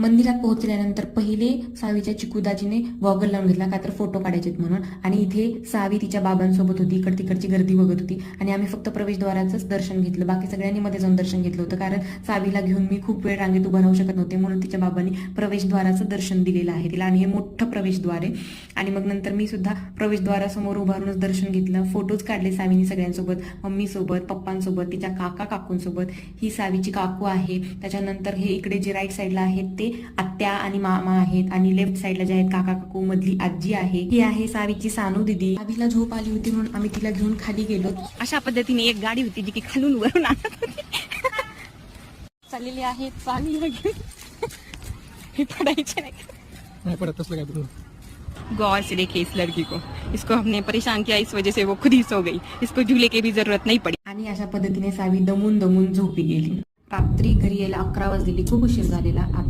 मंदिरात पोहोचल्यानंतर पहिले सावीच्या चिकूदाजीने गॉगल लावून घेतला का तर फोटो काढायचेत म्हणून, आणि इथे सावी तिच्या बाबांसोबत होती. इकड तिकडची गर्दी बघत होती आणि आम्ही फक्त प्रवेशद्वाराचंच दर्शन घेतलं. बाकी सगळ्यांनी मध्ये जाऊन दर्शन घेतलं होतं, कारण सावीला घेऊन मी खूप वेळ रांगेत उभं राहू शकत नव्हते, म्हणून तिच्या बाबांनी प्रवेशद्वाराचं दर्शन दिलेलं आहे तिला. आणि हे मोठं प्रवेशद्वार आहे. आणि मग नंतर मी सुद्धा प्रवेशद्वारासमोर उभारूनच दर्शन घेतलं. फोटोज काढले सावीनी सगळ्यांसोबत, मम्मीसोबत, पप्पांसोबत, तिच्या काकांसोबत. ही सावीची काकू आहे. त्याच्यानंतर हे इकडे जे राईट साईडला आहेत ते आत्या आणि मामा आहेत, आणि लेफ्ट साईडला जे आहेत काकू मधली आजी आहे. ही आहे सावीची सानू दिदी. सावीला झोप आली होती म्हणून आम्ही तिला घेऊन खाली गेलो. अशा पद्धतीने एक गाडी होती जी की खालून वरून आणत होती. चाललेली आहे सावी हे पडायचे नाही पडत तसलं काय. गौर से देखे इस लड़की को, इसको हमने परेशान किया, इस वजह से वो खुद ही सो गई, इसको झूले की भी जरूरत नहीं पड़ी. आणि अशा पद्धतीने सावी दमून झोपी गेली. रात्री घरी यायला 11 वाजलेली, खूप उशीर झालेला. आता